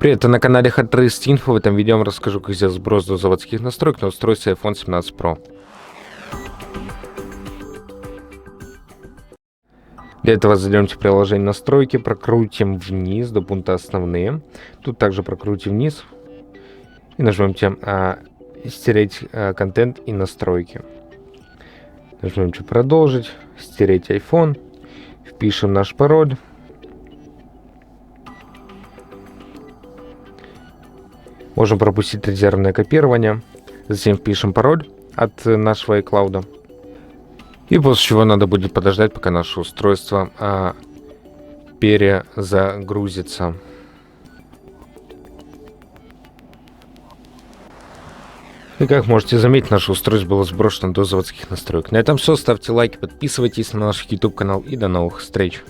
Привет, ты на канале Hardrest Info. В этом видео я вам расскажу, как сделать сброс до заводских настроек на устройстве iPhone 17 Pro. Для этого зайдемте в приложение настройки, прокрутим вниз до пункта основные. Тут также прокрутим вниз и нажмемте стереть контент и настройки. Нажмемте продолжить, стереть iPhone, впишем наш пароль. Можем пропустить резервное копирование. Затем впишем пароль от нашего iCloud. И после чего надо будет подождать, пока наше устройство перезагрузится. И как можете заметить, наше устройство было сброшено до заводских настроек. На этом все. Ставьте лайки, подписывайтесь на наш YouTube канал и до новых встреч.